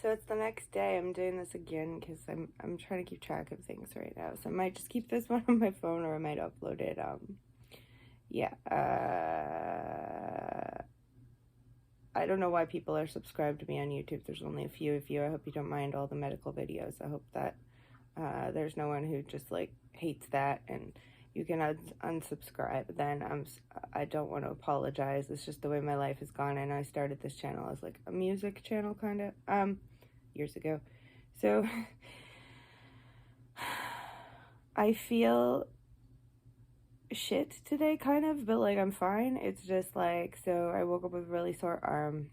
So it's the next day. I'm doing this again because I'm trying to keep track of things right now. So I might just keep this one on my phone, or I might upload it. Yeah. I don't know why people are subscribed to me on YouTube. There's only a few of you. I hope you don't mind all the medical videos. I hope that there's no one who just like hates that and you can unsubscribe. Then I don't want to apologize. It's just the way my life has gone. And I started this channel as like a music channel kind of years ago. So I feel shit today kind of, but like I'm fine. It's just like, so I woke up with a really sore arm.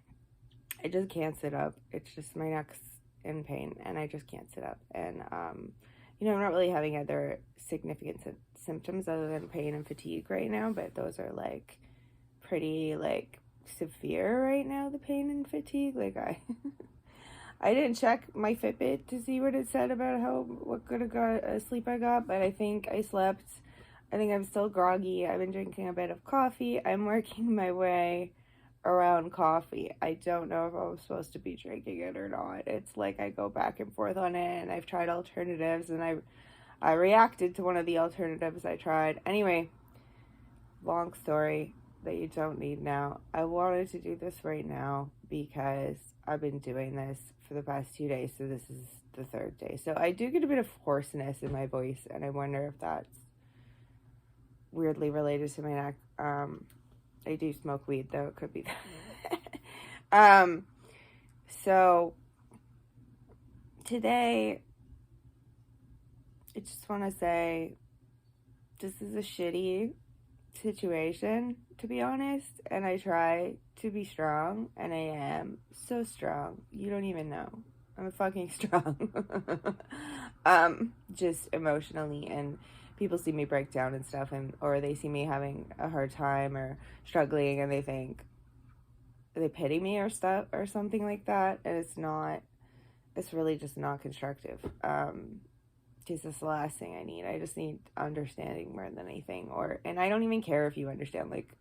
I just can't sit up. It's just my neck's in pain and I just can't sit up. And you know, I'm not really having other significant symptoms other than pain and fatigue right now, but those are like pretty like severe right now, the pain and fatigue. Like I didn't check my Fitbit to see what it said about what good of sleep I got, but I think I slept. I think I'm still groggy. I've been drinking a bit of coffee. I'm working my way around coffee. I don't know if I'm supposed to be drinking it or not. It's like I go back and forth on it, and I've tried alternatives, and I reacted to one of the alternatives I tried. Anyway, long story that you don't need now. I wanted to do this right now because I've been doing this for the past 2 days, so this is the third day. So I do get a bit of hoarseness in my voice, and I wonder if that's weirdly related to my neck. I do smoke weed, though. It could be that. So today, I just want to say this is a shitty situation, to be honest, and I try to be strong, and I am so strong. You don't even know. I'm fucking strong. Just emotionally, and people see me break down and stuff, and or they see me having a hard time or struggling, and they think they pity me or stuff or something like that, and it's really just not constructive. Because that's the last thing I need. I just need understanding more than anything. And I don't even care if you understand. Like,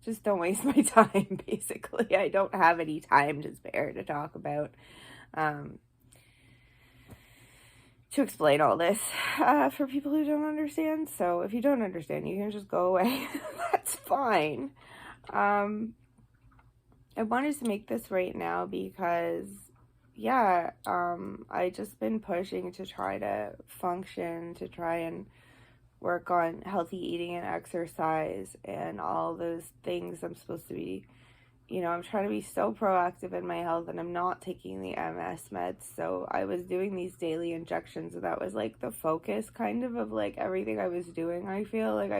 just don't waste my time, basically. I don't have any time to spare to talk about, to explain all this for people who don't understand. So if you don't understand, you can just go away. That's fine. I wanted to make this right now because yeah, I just been pushing to try to function, to try and work on healthy eating and exercise and all those things I'm supposed to be, I'm trying to be so proactive in my health, and I'm not taking the MS meds. So I was doing these daily injections, and that was like the focus kind of like everything I was doing. I feel like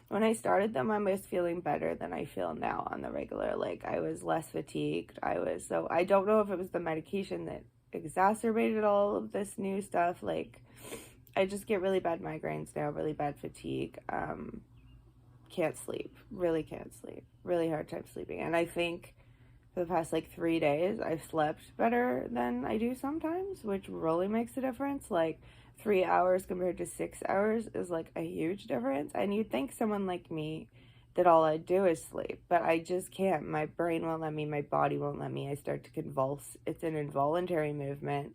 when I started them, I was feeling better than I feel now on the regular. Like, I was less fatigued. So I don't know if it was the medication that exacerbated all of this new stuff. Like, I just get really bad migraines now, really bad fatigue. Can't sleep. Really can't sleep. Really hard time sleeping. And I think for the past like 3 days, I've slept better than I do sometimes, which really makes a difference. Like, 3 hours compared to 6 hours is like a huge difference. And you'd think someone like me that all I do is sleep, but I just can't. My brain won't let me, my body won't let me. I start to convulse. It's an involuntary movement.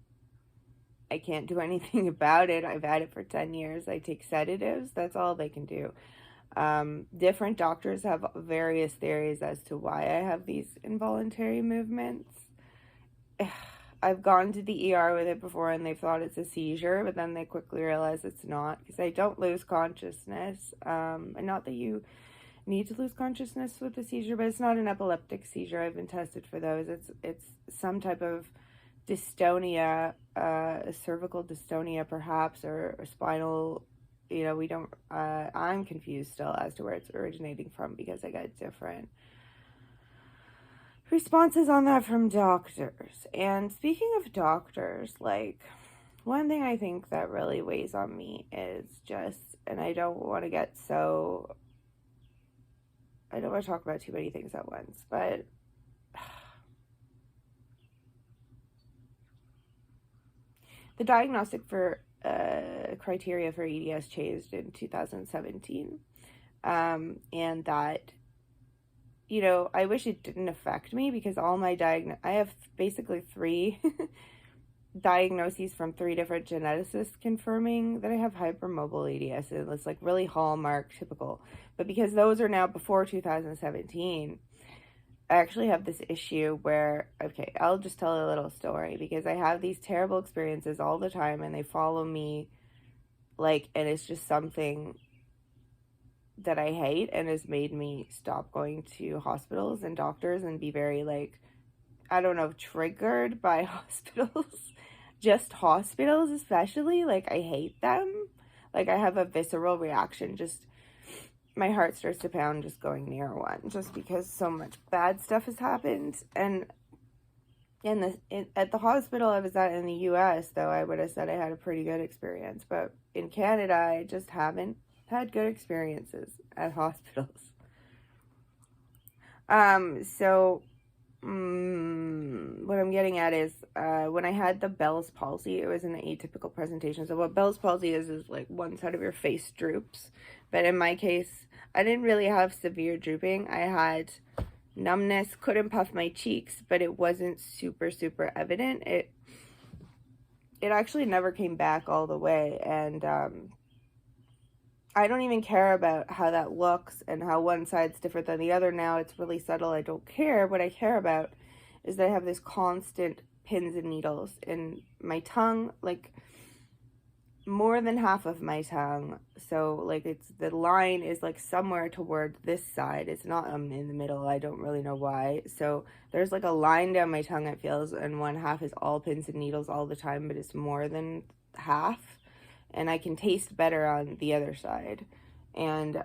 I can't do anything about it. I've had it for 10 years. I take sedatives. That's all they can do. Different doctors have various theories as to why I have these involuntary movements. I've gone to the ER with it before, and they thought it's a seizure, but then they quickly realize it's not, because I don't lose consciousness. And not that you need to lose consciousness with a seizure, but it's not an epileptic seizure. I've been tested for those. It's some type of dystonia, cervical dystonia perhaps, or spinal. I'm confused still as to where it's originating from, because I got different responses on that from doctors. And speaking of doctors, like, one thing I think that really weighs on me is just, and I don't want to talk about too many things at once, but the diagnostic for criteria for EDS changed in 2017, and that you know, I wish it didn't affect me, because all my I have basically 3 diagnoses from 3 different geneticists confirming that I have hypermobile EDS. And it's like really hallmark typical. But because those are now before 2017, I actually have this issue where, okay, I'll just tell a little story, because I have these terrible experiences all the time and they follow me, like, and it's just something that I hate and has made me stop going to hospitals and doctors and be very, like, I don't know, triggered by hospitals. Just hospitals, especially. Like, I hate them. Like, I have a visceral reaction. Just, my heart starts to pound just going near one. Just because so much bad stuff has happened. And at the hospital I was at in the US, though, I would have said I had a pretty good experience. But in Canada, I just haven't had good experiences at hospitals. What I'm getting at is, when I had the Bell's palsy, it was an atypical presentation. So what Bell's palsy is like one side of your face droops. But in my case, I didn't really have severe drooping. I had numbness, couldn't puff my cheeks, but it wasn't super, super evident. It actually never came back all the way. And, I don't even care about how that looks and how one side's different than the other now. It's really subtle. I don't care. What I care about is that I have this constant pins and needles in my tongue, like more than half of my tongue. So like the line is like somewhere toward this side. It's not in the middle. I don't really know why. So there's like a line down my tongue, it feels, and one half is all pins and needles all the time, but it's more than half. And I can taste better on the other side. And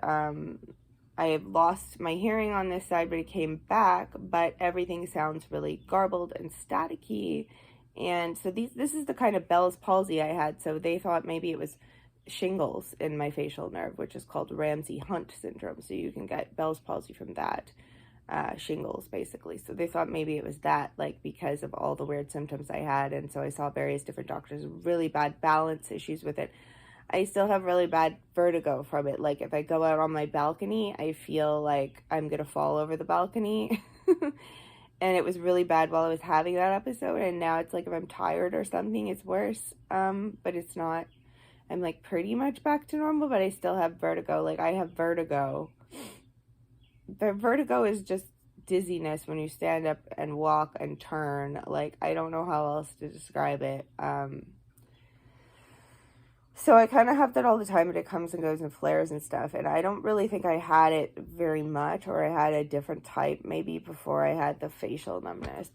I have lost my hearing on this side, but it came back, but everything sounds really garbled and staticky. And so this is the kind of Bell's palsy I had. So they thought maybe it was shingles in my facial nerve, which is called Ramsay-Hunt syndrome. So you can get Bell's palsy from that. Shingles, basically. So they thought maybe it was that, like, because of all the weird symptoms I had. And so I saw various different doctors, really bad balance issues with it. I still have really bad vertigo from it. Like, if I go out on my balcony, I feel like I'm gonna fall over the balcony. And it was really bad while I was having that episode, and now it's like if I'm tired or something, it's worse. But it's not. I'm like pretty much back to normal, but I still have vertigo. Like, I have vertigo. The vertigo is just dizziness when you stand up and walk and turn. Like, I don't know how else to describe it. So I kind of have that all the time, but it comes and goes in flares and stuff. And I don't really think I had it very much, or I had a different type maybe before I had the facial numbness.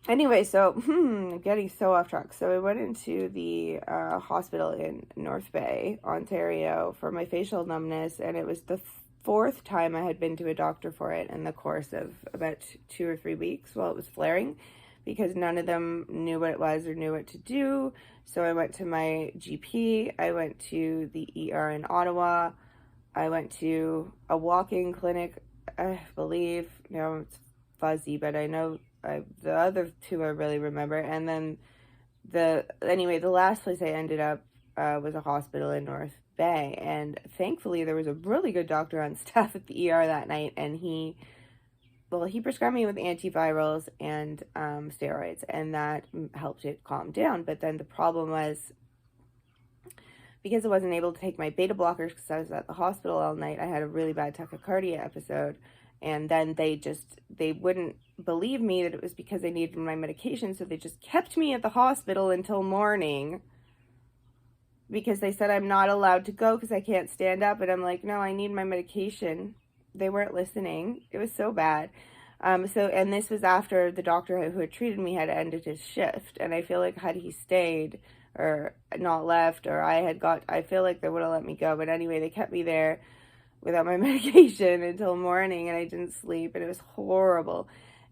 Anyway, so I'm getting so off track. So I went into the hospital in North Bay, Ontario for my facial numbness, and it was the 4th time I had been to a doctor for it in the course of about 2 or 3 weeks while it was flaring, because none of them knew what it was or knew what to do. So I went to my GP, I went to the ER in Ottawa, I went to a walk-in clinic, I believe, it's fuzzy, but I know the other 2 I really remember. And then the last place I ended up was a hospital in North Bay, and thankfully there was a really good doctor on staff at the ER that night, and he prescribed me with antivirals and steroids, and that helped it calm down. But then the problem was, because I wasn't able to take my beta blockers because I was at the hospital all night, I had a really bad tachycardia episode. And then they wouldn't believe me that it was because I needed my medication, so they just kept me at the hospital until morning, because they said I'm not allowed to go because I can't stand up. And I'm like, no, I need my medication. They weren't listening. It was so bad. And this was after the doctor who had treated me had ended his shift. And I feel like had he stayed or not left, or I feel like they would have let me go. But anyway, they kept me there without my medication until morning, and I didn't sleep, and it was horrible.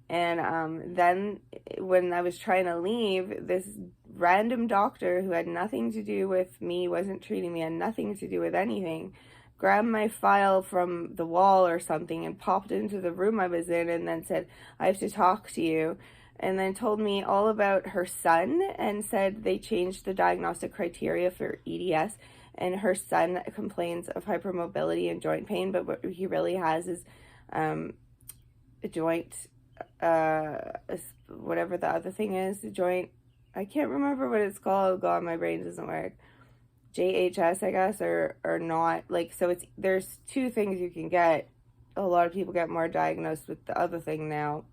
And then when I was trying to leave, this random doctor who had nothing to do with me, wasn't treating me, had nothing to do with anything, grabbed my file from the wall or something and popped into the room I was in, and then said, I have to talk to you. And then told me all about her son and said they changed the diagnostic criteria for EDS, and her son complains of hypermobility and joint pain, but what he really has is a joint, whatever the other thing is, the joint, I can't remember what it's called. God, my brain doesn't work. JHS, I guess, or not. Like, so there's two things you can get. A lot of people get more diagnosed with the other thing now.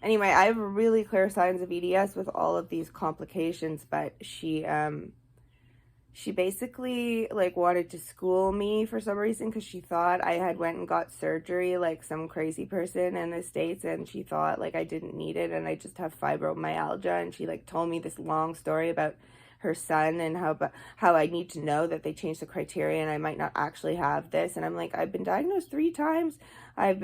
Anyway, I have really clear signs of EDS with all of these complications, but she basically, like, wanted to school me for some reason because she thought I had went and got surgery like some crazy person in the States, and she thought, like, I didn't need it and I just have fibromyalgia, and she, like, told me this long story about her son and how I need to know that they changed the criteria and I might not actually have this. And I'm like, I've been diagnosed 3 times. I've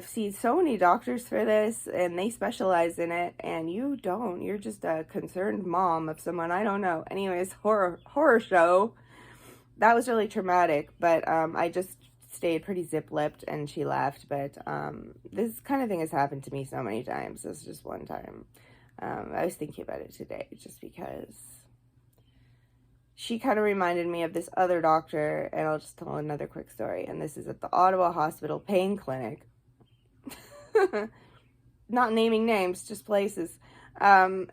seen so many doctors for this and they specialize in it, and you don't. You're just a concerned mom of someone I don't know. Anyways, horror show. That was really traumatic, but I just stayed pretty zip-lipped and she left. But this kind of thing has happened to me so many times. This is just one time. I was thinking about it today just because she kind of reminded me of this other doctor, and I'll just tell another quick story. And this is at the Ottawa Hospital Pain Clinic. Not naming names, just places. They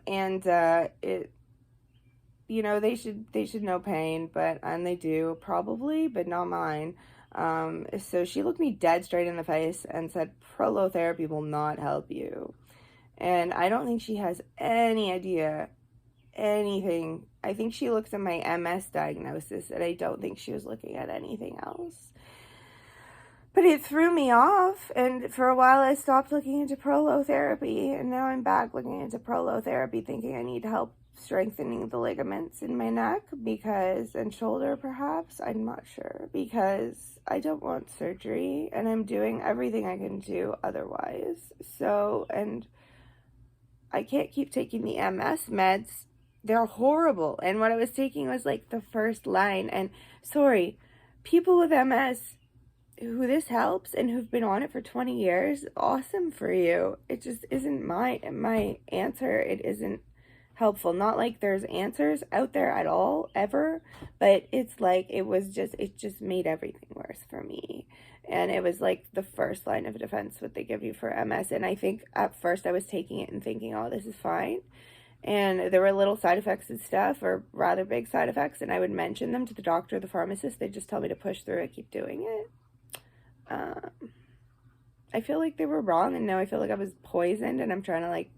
should know pain, and they do probably, but not mine. So she looked me dead straight in the face and said, prolotherapy will not help you. And I don't think she has any idea anything. I think she looked at my MS diagnosis, and I don't think she was looking at anything else. But it threw me off, and for a while I stopped looking into prolotherapy, and now I'm back looking into prolotherapy, thinking I need help strengthening the ligaments in my neck and shoulder perhaps, I'm not sure, because I don't want surgery, and I'm doing everything I can do otherwise. And I can't keep taking the MS meds. They're horrible. And what I was taking was like the first line. And sorry, people with MS who this helps and who've been on it for 20 years, awesome for you. It just isn't my answer. It isn't helpful. Not like there's answers out there at all, ever. But it's like, it just made everything worse for me. And it was like the first line of defense what they give you for MS. And I think at first I was taking it and thinking, oh, this is fine. And there were little side effects and stuff, or rather big side effects. And I would mention them to the doctor, the pharmacist. They'd just tell me to push through it, keep doing it. I feel like they were wrong. And now I feel like I was poisoned and I'm trying to like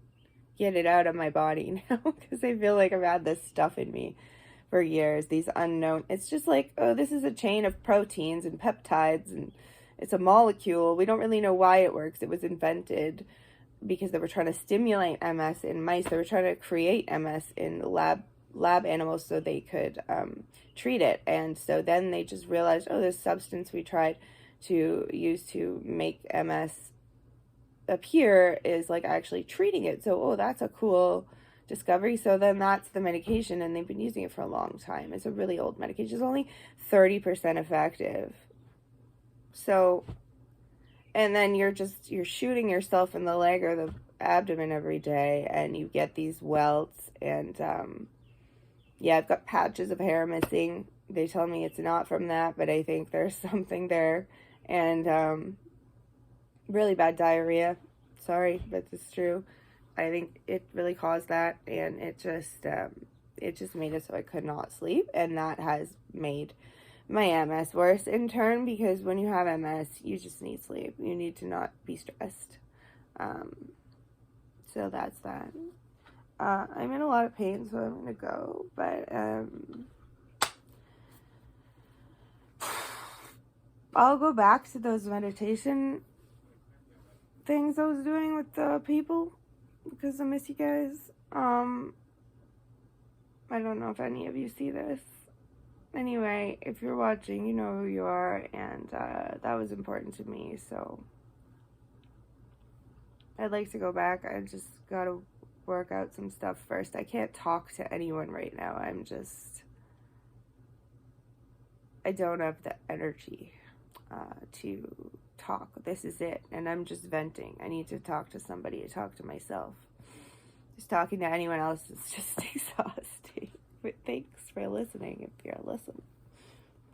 get it out of my body now. Because I feel like I've had this stuff in me for years. These unknown. It's just like, oh, this is a chain of proteins and peptides and it's a molecule. We don't really know why it works. It was invented because they were trying to stimulate MS in mice. They were trying to create MS in lab animals so they could treat it. And so then they just realized, oh, this substance we tried to use to make MS appear is like actually treating it. So, oh, that's a cool discovery. So then that's the medication, and they've been using it for a long time. It's a really old medication. It's only 30% effective. So, and then you're shooting yourself in the leg or the abdomen every day, and you get these welts, and yeah, I've got patches of hair missing. They tell me it's not from that, but I think there's something there, and really bad diarrhea. Sorry, but it's true. I think it really caused that, and it just made it so I could not sleep, and that has made my MS worse in turn, because when you have MS, you just need sleep. You need to not be stressed. So that's that. I'm in a lot of pain, so I'm gonna go, but I'll go back to those meditation things I was doing with the people, because I miss you guys. I don't know if any of you see this. Anyway, if you're watching, you know who you are, and that was important to me, so I'd like to go back. I just gotta work out some stuff first. I can't talk to anyone right now. I don't have the energy to talk. This is it, and I'm just venting. I need to talk to somebody, to talk to myself. Just talking to anyone else is just exhausting. But thanks for listening if you're listening.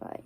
Bye.